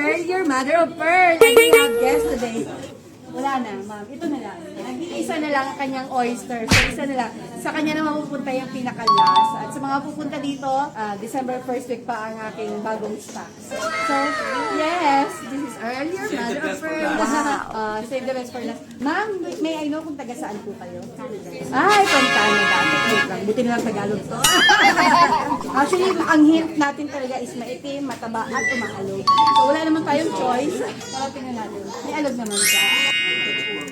Your mother of pearl. And we have guests today. Wala na, ma'am. Ito na lang. Isa na lang ang kanyang oyster. So, isa na lang. Sa kanya na mapupunta yung pinaka-last. At sa mga pupunta dito, December 1st week pa ang aking bagong stocks. So, yes, this is Earl, your mother of pearl. Save the best for last. Ma'am, may I know kung taga saan po kayo? Ay, from Canada. Wait lang, buti na lang Tagalog to. Actually, ang hint natin talaga is maitim, mataba, at umaalog. So, wala naman tayong choice. Pero tingnan natin. May alog naman ka.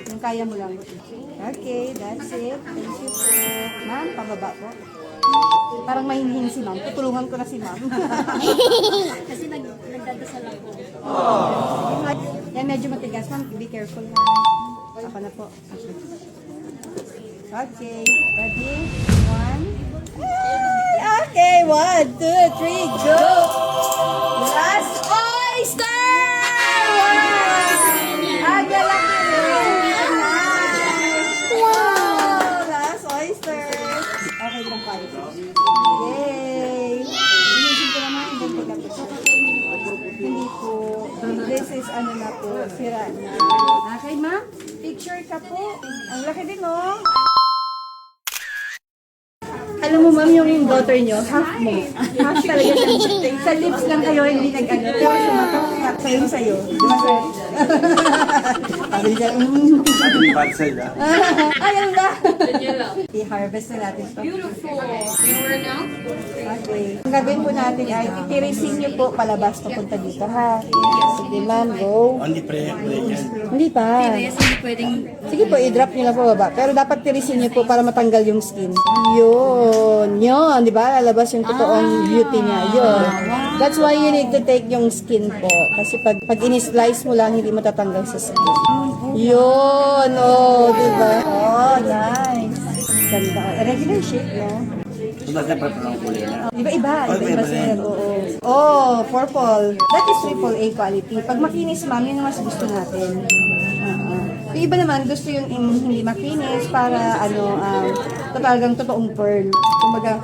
Yung kaya mo lang. Okay, that's it. Thank you po. Ma'am, pababa po. Parang mahinhin si ma'am. Tutulungan ko na si ma'am. Kasi nagdadasal ako. Yan, medyo matigas ma'am. Be careful ha. Ako na po. Okay, ready? One. Okay, 1, 2, 3, go! Last oyster! Wow! Aga laki rin! Wow! Last oyster! Okay lang pa ito. Yay! Inisip ko naman, hindi ko na po. Hindi po. This is ano na po, sira na. Okay, ma'am? Picture ka po. Ang laki din, oh. Alam mo, ma'am, yung daughter nyo, half mo. Half talaga siya. Sa lips lang kayo, hindi nag-ano. Pero sumatok sa'yo sa'yo. Di ba, sir? Sabi niya, Sabi bad side, ha? Ay, ano ba? I-harvest na natin ito. Beautiful. You were now? Okay. Ang gagawin po natin ay itirisin nyo po palabas papunta dito, ha? Sige, ma'am, go. Hindi pre yan. Hindi pa. Yes, hindi pwedeng... Sige po, i-drop nyo lang po baba. Pero dapat tirisin nyo po para matanggal yung skin. Yun. Yun, di ba? Lalabas yung totoong beauty niya. Yun. That's why you need to take yung skin po. Kasi pag in-slice mo lang, hindi matatanggal sa skin. Yun. Oh, di ba? Oh, nice. Ganda. Regular shape, no? Basta parang kulay na. Iba-iba. Iba-iba sir. Oo. Oh, purple. That is AAA quality. Pag makinis, ma'am, yun ang mas gusto natin. Yung iba naman, gusto yung hindi makinis para, talagang totoong pearl. Kumbaga,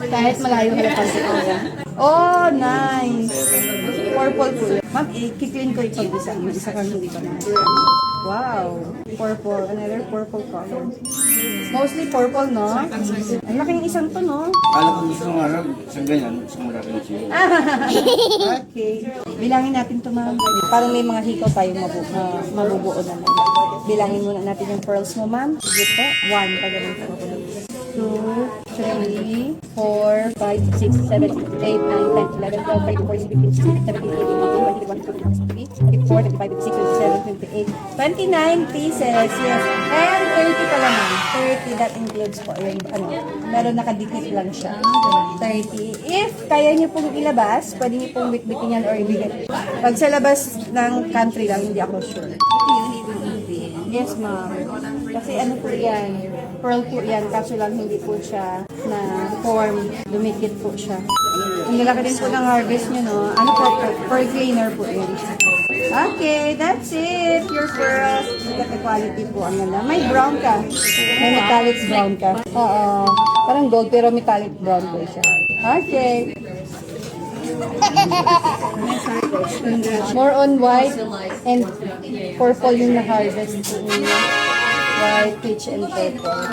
kahit malayo ka na pagkakaya. Oh, nice. Purple po. Ma'am, i-clean ko ito isa. Isa kang hindi pa naman. Wow. Purple. Another purple color. Mostly purple, no? Ang laki ng isang to, no? Kala ko gusto ng Arab, sa ganyan, gusto mo rin siya. Okay. Bilangin natin ito, ma'am. Parang may mga hikaw tayong mabubuo naman. Bilangin muna natin yung pearls mo, ma'am. Sige po. 1 pa ganun po. 2, 3, 4, 5, 6, 7, 8, 9, 10, 11, 12, 13, 14, 15, 16, 17, 18, 19, 20, 21, 22, 23, 24, 25, 26, 27, 28, 29 pieces. Yes. And 30 pa lang, ma'am. 30, that includes po yung, meron nakadikit lang siya. 30. If kaya niyo pong ilabas, pwede niyo pong bitbitin yan or ibigay. Pag sa labas ng country lang, hindi ako sure. Yes, ma'am. Kasi ano po yan, pearl po yan, kaso lang hindi po siya na form, dumikit po siya. Ang lalaki din po ng harvest nyo, no? Ano po, pearl cleaner po yun. Okay, that's it. Your pearls. Look at the quality po. Ang ganda. May brown ka. May metallic brown ka. Oo. Parang gold pero metallic brown po siya. Okay. More on white and purple yung na-harvest po niya. White, peach, and purple.